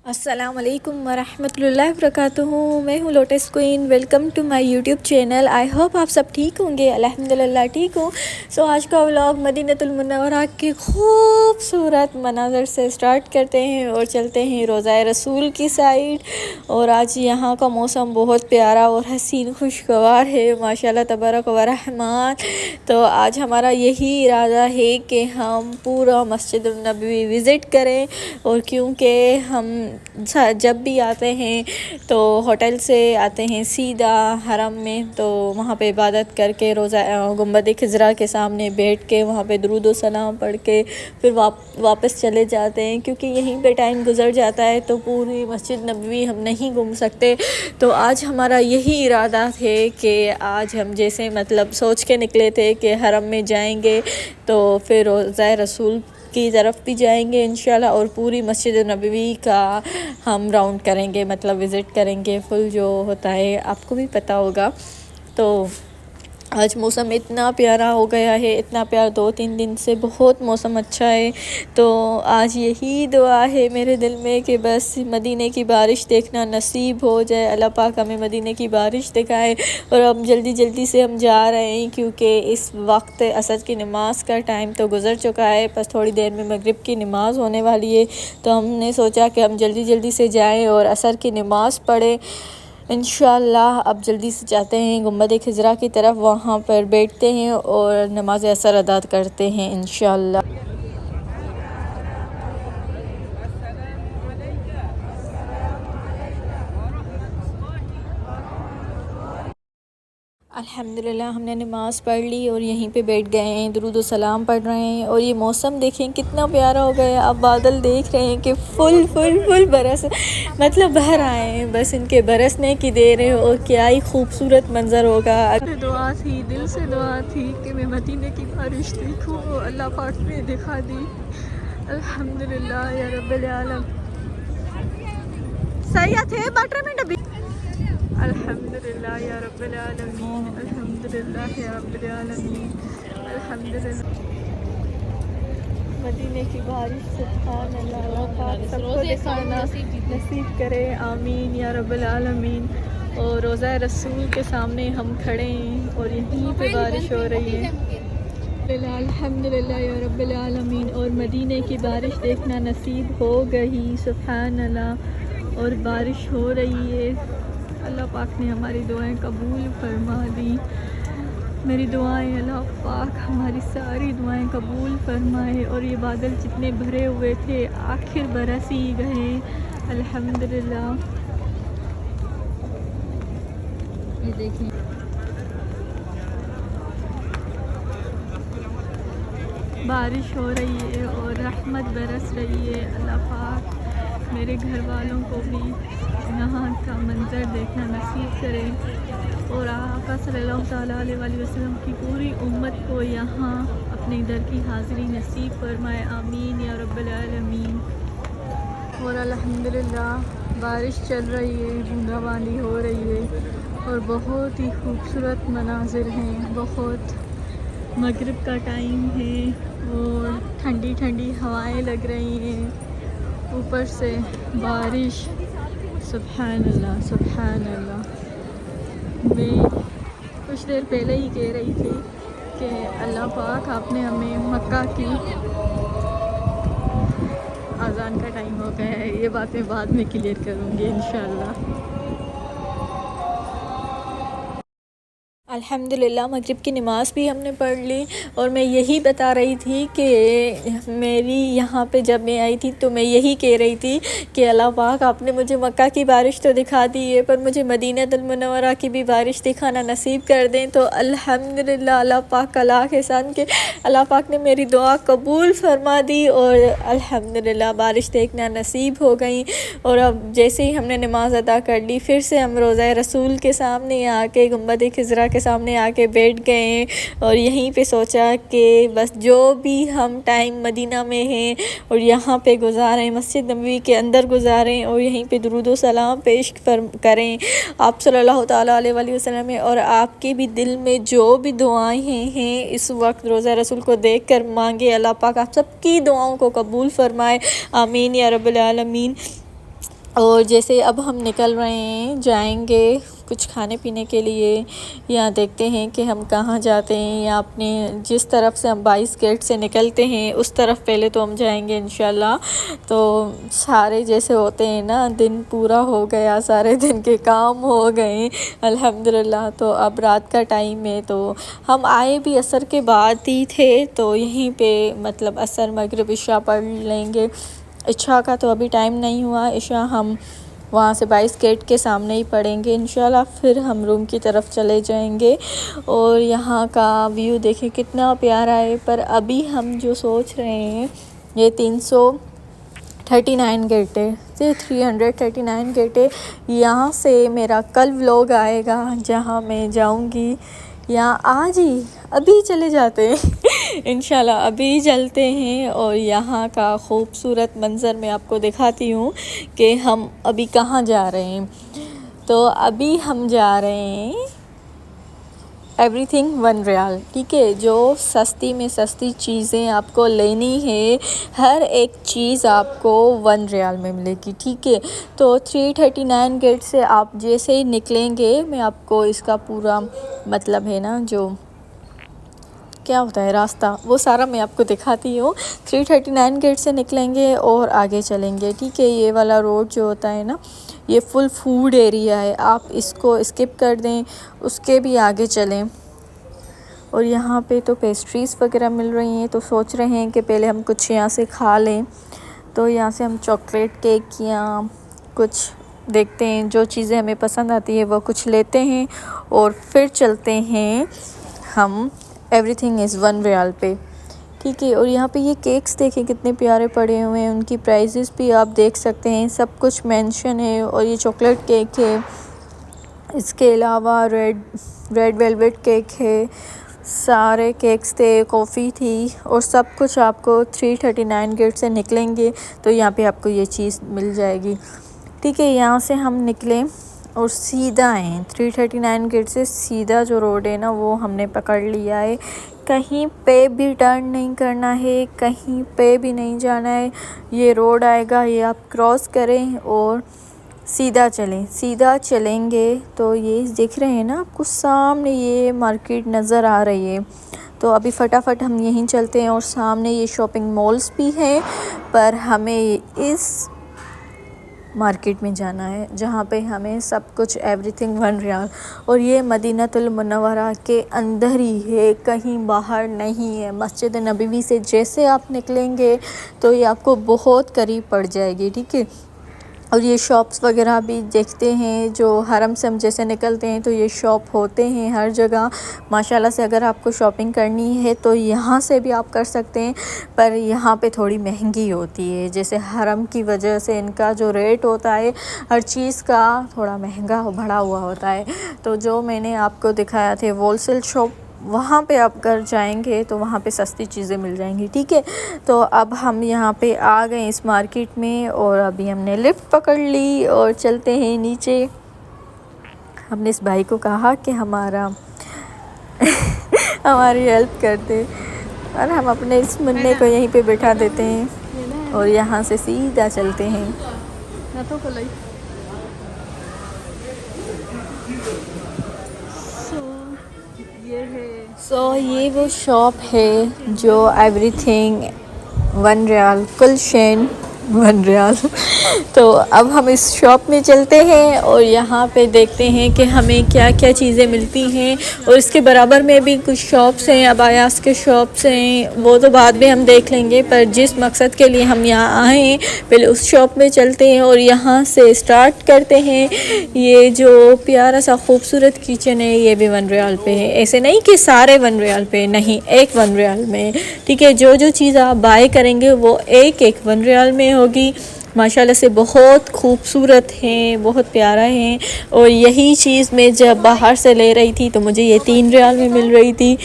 अस्सलाम वालेकुम वरहमतुल्लाहि वबरकातुहू। मैं हूँ lotus queen. Welcome to my YouTube channel. I hope आप सब ठीक होंगे। अल्हम्दुलिल्लाह ठीक हूँ। आज का व्लॉग मदीनतुल मुनव्वरा के खूबसूरत मनाज़र से स्टार्ट करते हैं और चलते हैं रोज़ा रसूल की साइड। और आज यहाँ का मौसम बहुत प्यारा और हसीन खुशगवार है माशाल्लाह तबारक व रहमान। तो आज हमारा यही इरादा है कि हम पूरा मस्जिद नबवी विज़िट करें। और क्योंकि हम जब भी आते हैं तो होटल से आते हैं सीधा हरम में, तो वहाँ पे इबादत करके रोज़ा गुंबद खिज़रा के सामने बैठ के वहाँ पे दुरूद व सलाम पढ़ के फिर वापस चले जाते हैं, क्योंकि यहीं पे टाइम गुज़र जाता है तो पूरी मस्जिद नबवी हम नहीं घूम सकते। तो आज हमारा यही इरादा है कि आज हम जैसे मतलब सोच के निकले थे कि हरम में जाएंगे तो फिर रोज़ा रसूल की तरफ भी जाएंगे इंशाल्लाह, और पूरी मस्जिद नबवी का हम राउंड करेंगे, मतलब विज़िट करेंगे फुल जो होता है, आपको भी पता होगा। तो आज मौसम इतना प्यारा हो गया है, इतना प्यारा, 2-3 दिन से बहुत मौसम अच्छा है। तो आज यही दुआ है मेरे दिल में कि बस मदीने की बारिश देखना नसीब हो जाए, अल्लाह पाक हमें मदीने की बारिश दिखाए। और अब जल्दी जल्दी से हम जा रहे हैं क्योंकि इस वक्त असर की नमाज़ का टाइम तो गुज़र चुका है, बस थोड़ी देर में मगरिब की नमाज़ होने वाली है। तो हमने सोचा कि हम जल्दी जल्दी से जाएँ और असर की नमाज़ पढ़ें इंशाल्लाह। अब जल्दी से जाते हैं गुंबद खिज़रा की तरफ, वहाँ पर बैठते हैं और नमाज असर अदा करते हैं इंशाल्लाह। अल्हम्दुलिल्लाह हमने नमाज़ पढ़ ली और यहीं पे बैठ गए हैं, दुरूद व सलाम पढ़ रहे हैं। और ये मौसम देखें कितना प्यारा हो गया। अब बादल देख रहे हैं कि फुल फुल फुल बरस मतलब बहर आए हैं, बस इनके बरसने की देर है। और क्या ही खूबसूरत मंज़र होगा। दुआ थी, दिल से दुआ थी कि मैं मदीने की बारिश देखूँ, अल्लाह पाक ने दिखा दी। अल्हम्दुलिल्लाह या रब्बिल आलम। सही थे बटर में डब्बी। अल्हम्दुलिल्लाह या रब्बिल आलमीन, अल्हम्दुलिल्लाह या रब्बिल आलमीन, अल्हम्दुलिल्लाह। मदीने की बारिश सुभान अल्लाह, पाक सबको दिखाना नसीब करे, आमीन या रब्बिल आलमीन। और रोज़ा रसूल के सामने हम खड़े हैं और यहीं पे बारिश हो रही है। अल्हम्दुलिल्लाह या रब्बिल आलमीन। और मदीने की बारिश देखना नसीब हो गई, सुभान अल्लाह। और बारिश हो रही है, अल्लाह पाक ने हमारी दुआएं कबूल फरमा दी। मेरी दुआएं अल्लाह पाक हमारी सारी दुआएं कबूल फरमाए। और ये बादल जितने भरे हुए थे आखिर बरस ही गए, अल्हम्दुलिल्लाह। ये देखिए बारिश हो रही है और रहमत बरस रही है। अल्लाह पाक मेरे घर वालों को भी यहाँ का मंज़र देखना नसीब करें और आका सल्लल्लाहु अलैहि वसल्लम की पूरी उम्मत को यहाँ अपने दर की हाज़िरी नसीब फरमाए, आमीन या रब्बिल आलमीन। और अल्हम्दुलिल्लाह बारिश चल रही है, बूंदाबांदी हो रही है और बहुत ही खूबसूरत मनाजिर हैं। बहुत मगरिब का टाइम है और ठंडी ठंडी हवाएं लग रही हैं, ऊपर से बारिश, सुभान अल्लाह सुभान अल्लाह। मैं कुछ देर पहले ही कह रही थी कि अल्लाह पाक आपने हमें मक्का की अज़ान का टाइम हो गया है, ये बात मैं बाद में क्लियर करूँगी इंशाल्लाह। अल्हम्दुलिल्लाह मगरिब की नमाज़ भी हमने पढ़ ली। और मैं यही बता रही थी कि मेरी यहाँ पे जब मैं आई थी तो मैं यही कह रही थी कि अल्लाह पाक आपने मुझे मक्का की बारिश तो दिखा दी है, पर मुझे मदीनतुल मुनव्वरा की भी बारिश दिखाना नसीब कर दें। तो अल्हम्दुलिल्लाह अल्लाह पाक का लाख एहसान के अल्लाह पाक ने मेरी दुआ कबूल फरमा दी और अल्हम्दुलिल्लाह बारिश देखना नसीब हो गई। और अब जैसे ही हमने नमाज़ अदा कर ली, फिर से हम रोज़ा रसूल के सामने आके गुंबद खिज़रा के सामने आके बैठ गए हैं और यहीं पे सोचा कि बस जो भी हम टाइम मदीना में हैं और यहाँ पे गुजारें, मस्जिद नबवी के अंदर गुजारें और यहीं पे दुरूद व सलाम पेश करें आप सल्लल्लाहु ताला अलैहि वसल्लम में। और आपके भी दिल में जो भी दुआएं हैं इस वक्त रोज़ा रसूल को देख कर मांगे, अल्लाह पाक आप सबकी दुआओं को कबूल फरमाए, आमीन या रब्बिल आलमीन। और जैसे अब हम निकल रहे हैं, जाएंगे कुछ खाने पीने के लिए, या देखते हैं कि हम कहाँ जाते हैं, या अपने जिस तरफ से हम 22 गेट से निकलते हैं उस तरफ पहले तो हम जाएंगे इंशाल्लाह। तो सारे जैसे होते हैं ना, दिन पूरा हो गया, सारे दिन के काम हो गए अल्हम्दुलिल्लाह। तो अब रात का टाइम है, तो हम आए भी असर के बाद ही थे, तो यहीं पे मतलब असर मगरिब इशा पढ़ लेंगे। इशा का तो अभी टाइम नहीं हुआ, इशा हम वहाँ से 22 गेट के सामने ही पढ़ेंगे इंशाल्लाह। फिर हम रूम की तरफ चले जाएंगे। और यहाँ का व्यू देखें कितना प्यारा है। पर अभी हम जो सोच रहे हैं, ये 339 गेट है, ये 339 गेट है। यहाँ से मेरा कल व्लॉग आएगा जहाँ मैं जाऊँगी, या आज ही अभी चले जाते हैं इंशाल्लाह, अभी चलते हैं। और यहाँ का खूबसूरत मंज़र मैं आपको दिखाती हूँ कि हम अभी कहाँ जा रहे हैं। तो अभी हम जा रहे हैं एवरीथिंग 1 रियाल, ठीक है। जो सस्ती में सस्ती चीज़ें आपको लेनी है, हर एक चीज़ आपको 1 रियाल में मिलेगी, ठीक है। तो 339 गेट से आप जैसे ही निकलेंगे, मैं आपको इसका पूरा मतलब है ना, जो क्या होता है रास्ता, वो सारा मैं आपको दिखाती हूँ। 339 गेट से निकलेंगे और आगे चलेंगे, ठीक है। ये वाला रोड जो होता है ना, ये फुल फूड एरिया है, आप इसको स्किप कर दें, उसके भी आगे चलें। और यहाँ पे तो पेस्ट्रीज़ वगैरह मिल रही हैं, तो सोच रहे हैं कि पहले हम कुछ यहाँ से खा लें। तो यहाँ से हम चॉकलेट केक या कुछ देखते हैं, जो चीज़ें हमें पसंद आती है वो कुछ लेते हैं, और फिर चलते हैं हम एवरीथिंग इज़ 1 रियाल पे, ठीक है। और यहाँ पे ये केक्स देखें कितने प्यारे पड़े हुए हैं, उनकी प्राइसेस भी आप देख सकते हैं, सब कुछ मेंशन है। और ये चॉकलेट केक है, इसके अलावा रेड वेलवेट केक है, सारे केक्स थे, कॉफ़ी थी, और सब कुछ आपको 339 गेट से निकलेंगे तो यहाँ पे आपको ये चीज़ मिल जाएगी, ठीक है। यहाँ से हम निकले और सीधा आए 339 गेट से, सीधा जो रोड है ना वो हमने पकड़ लिया है। कहीं पे भी टर्न नहीं करना है, कहीं पे भी नहीं जाना है। ये रोड आएगा, ये आप क्रॉस करें और सीधा चलें। सीधा चलेंगे तो ये दिख रहे हैं ना आपको सामने, ये मार्केट नज़र आ रही है। तो अभी फटाफट हम यहीं चलते हैं। और सामने ये शॉपिंग मॉल्स भी हैं, पर हमें इस मार्केट में जाना है जहाँ पे हमें सब कुछ एवरीथिंग 1 रियाल। और ये मदीनतुल मुनव्वरा के अंदर ही है, कहीं बाहर नहीं है। मस्जिद नबवी से जैसे आप निकलेंगे तो ये आपको बहुत करीब पड़ जाएगी, ठीक है। और ये शॉप्स वगैरह भी देखते हैं, जो हरम से हम जैसे निकलते हैं तो ये शॉप होते हैं हर जगह माशाल्लाह से। अगर आपको शॉपिंग करनी है तो यहाँ से भी आप कर सकते हैं, पर यहाँ पे थोड़ी महंगी होती है। जैसे हरम की वजह से इनका जो रेट होता है हर चीज़ का थोड़ा महंगा बढ़ा हुआ होता है। तो जो मैंने आपको दिखाया थे होलसेल शॉप, वहाँ पे आप अगर जाएंगे तो वहाँ पे सस्ती चीज़ें मिल जाएंगी, ठीक है। तो अब हम यहाँ पे आ गए इस मार्केट में, और अभी हमने लिफ्ट पकड़ ली और चलते हैं नीचे। हमने इस भाई को कहा कि हमारी हेल्प कर दे, और हम अपने इस मुन्ने को यहीं पे बैठा देते हैं और यहाँ से सीधा चलते हैं। ये वो शॉप है जो एवरीथिंग 1 रियाल, कुल शेन 1 रियाल। तो अब हम इस शॉप में चलते हैं और यहाँ पे देखते हैं कि हमें क्या क्या चीज़ें मिलती हैं। और इसके बराबर में भी कुछ शॉप्स हैं, अबायास के शॉप्स हैं, वो तो बाद में हम देख लेंगे। पर जिस मकसद के लिए हम यहाँ आए हैं, पहले उस शॉप में चलते हैं और यहाँ से स्टार्ट करते हैं। ये जो प्यारा सा खूबसूरत किचन है, ये भी 1 रियाल पे है। ऐसे नहीं कि सारे 1 रियाल पे, नहीं, एक 1 रियाल में, ठीक है। जो जो चीज़ आप बाय करेंगे वो एक 1 रियाल में होगी। माशाल्लाह से बहुत खूबसूरत हैं, बहुत प्यारा है। और यही चीज़ मैं जब बाहर से ले रही थी तो मुझे ये 3 रियाल में मिल रही थी,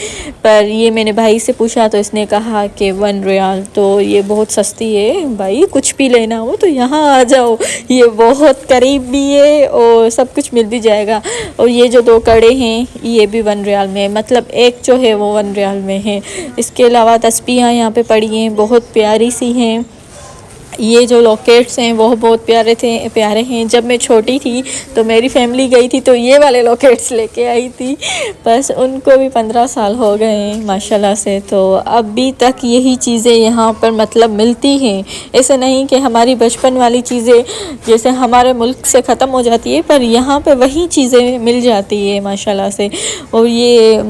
पर ये मैंने भाई से पूछा तो इसने कहा कि 1 रियाल, तो ये बहुत सस्ती है भाई, कुछ भी लेना हो तो यहाँ आ जाओ, ये बहुत करीब भी है और सब कुछ मिल भी जाएगा। और ये जो 2 कड़े हैं ये भी 1 रियाल में, मतलब एक जो है वो 1 रियाल में है। इसके अलावा तस्बीहां यहाँ पे पड़ी हैं, बहुत प्यारी सी हैं। ये जो लॉकेट्स हैं वो बहुत प्यारे हैं। जब मैं छोटी थी तो मेरी फैमिली गई थी तो ये वाले लॉकेट्स लेके आई थी, बस उनको भी 15 साल हो गए हैं माशाल्लाह से। तो अभी तक यही चीज़ें यहाँ पर मतलब मिलती हैं। ऐसे नहीं कि हमारी बचपन वाली चीज़ें जैसे हमारे मुल्क से ख़त्म हो जाती है, पर यहाँ पर वही चीज़ें मिल जाती है माशाल्लाह से। और ये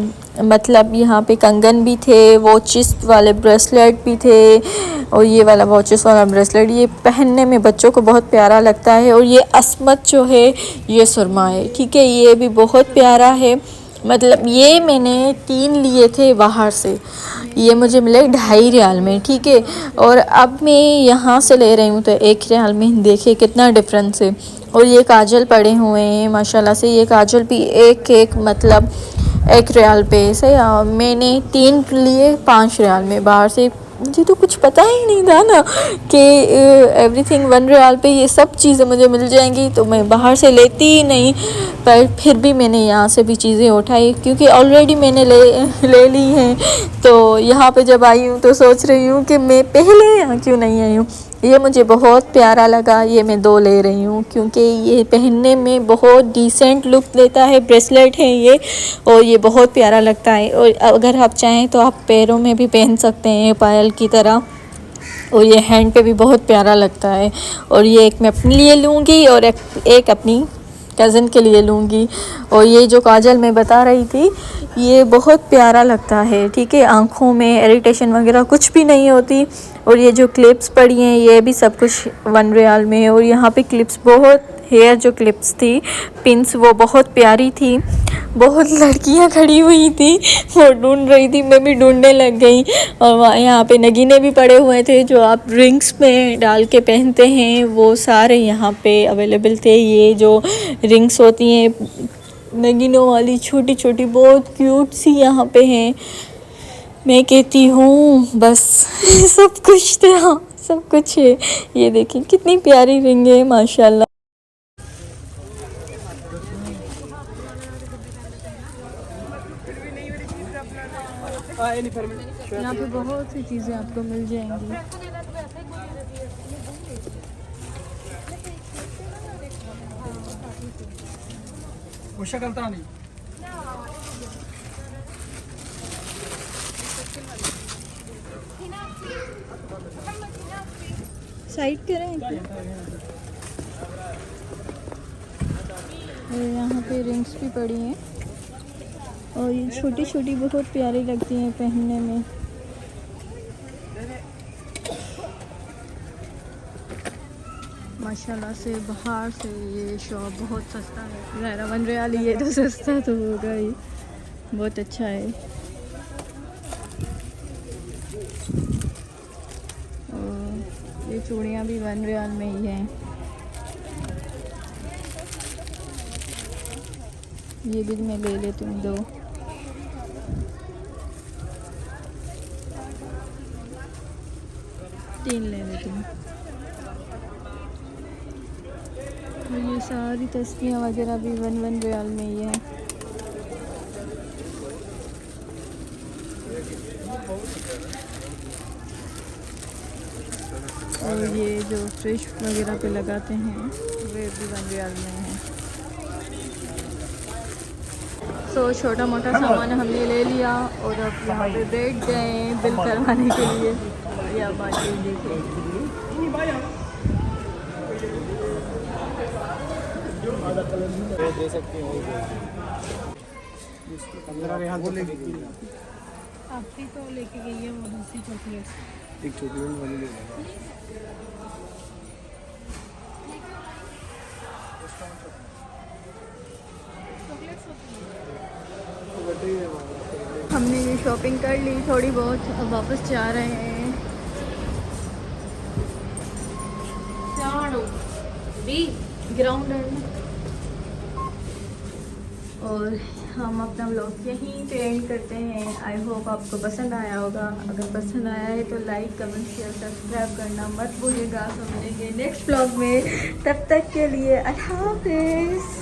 मतलब यहाँ पे कंगन भी थे, वॉचेस वाले ब्रेसलेट भी थे, और ये वाला वॉचेस वाला ब्रेसलेट ये पहनने में बच्चों को बहुत प्यारा लगता है। और ये असमत जो है ये सुरमा है, ठीक है, ये भी बहुत प्यारा है। मतलब ये मैंने 3 लिए थे बाहर से, ये मुझे मिले 2.5 रियाल में, ठीक है। और अब मैं यहाँ से ले रही हूँ तो 1 रियाल में, देखिए कितना डिफरेंस है। और ये काजल पड़े हुए हैं माशाल्लाह से, ये काजल भी एक मतलब 1 रियाल पे से मैंने 3 लिए 5 रियाल में बाहर से। मुझे तो कुछ पता ही नहीं था ना कि एवरीथिंग 1 रियाल पे ये सब चीज़ें मुझे मिल जाएंगी, तो मैं बाहर से लेती ही नहीं। पर फिर भी मैंने यहाँ से भी चीज़ें उठाई क्योंकि ऑलरेडी मैंने ले ली हैं। तो यहाँ पे जब आई हूँ तो सोच रही हूँ कि मैं पहले यहाँ क्यों नहीं आई हूँ। ये मुझे बहुत प्यारा लगा, ये मैं 2 ले रही हूँ क्योंकि ये पहनने में बहुत डिसेंट लुक देता है। ब्रेसलेट है ये, और ये बहुत प्यारा लगता है। और अगर आप चाहें तो आप पैरों में भी पहन सकते हैं पायल की तरह, और ये हैंड पे भी बहुत प्यारा लगता है। और ये एक मैं अपने लिए लूँगी और एक अपनी कज़न के लिए लूँगी। और ये जो काजल मैं बता रही थी ये बहुत प्यारा लगता है, ठीक है, आँखों में इरिटेशन वगैरह कुछ भी नहीं होती। और ये जो क्लिप्स पड़ी हैं ये भी सब कुछ 1 रियाल में है। और यहाँ पे क्लिप्स बहुत, हेयर जो क्लिप्स थी पिंस वो बहुत प्यारी थी। बहुत लड़कियां खड़ी हुई थी, वो ढूंढ रही थी, मैं भी ढूंढने लग गई। और वहाँ यहाँ पे नगीने भी पड़े हुए थे जो आप रिंग्स में डाल के पहनते हैं, वो सारे यहाँ पे अवेलेबल थे। ये जो रिंग्स होती हैं नगीनों वाली छोटी छोटी, बहुत क्यूट सी यहाँ पे हैं। मैं कहती हूँ बस सब कुछ था, सब कुछ है। ये देखिए कितनी प्यारी रिंग है माशाल्लाह। यहाँ पे बहुत सी चीज़ें आपको मिल जाएंगी। साइड करें यहाँ पे रिंग्स भी पड़ी हैं, और ये छोटी छोटी बहुत प्यारी लगती हैं पहनने में। माशाल्लाह से बाहर से ये शॉप बहुत सस्ता है, ज़ाहिर 1 रियाल ये तो सस्ता तो होगा ही, बहुत अच्छा है। और ये चूड़ियाँ भी 1 रियाल में ही हैं। ये भी मैं ले लेती हूँ 2। तीन ले लेती हूँ। और ये सारी तस्वीरें वगैरह भी 1 रियाल में ही है। और ये जो फ्रिज वगैरह पे लगाते हैं वे भी 1 रियाल में है। सो छोटा मोटा सामान हमने ले लिया और अब यहाँ पे बैठ गए बिल करवाने के लिए। या बातें देखिए दे सकते हो। आपकी तो लेके गई है वो दूसरी चॉकलेट, एक चॉकलेट वाली ले हमने ये शॉपिंग कर ली थोड़ी बहुत, अब वापस जा रहे हैं। ग्राउंड और हम अपना व्लॉग यहीं पे एंड करते हैं। आई होप आपको पसंद आया होगा। अगर पसंद आया है तो लाइक कमेंट शेयर सब्सक्राइब करना मत भूलिएगा। तो मिलेंगे नेक्स्ट व्लॉग में, तब तक के लिए अल्लाह हाफ़िज़।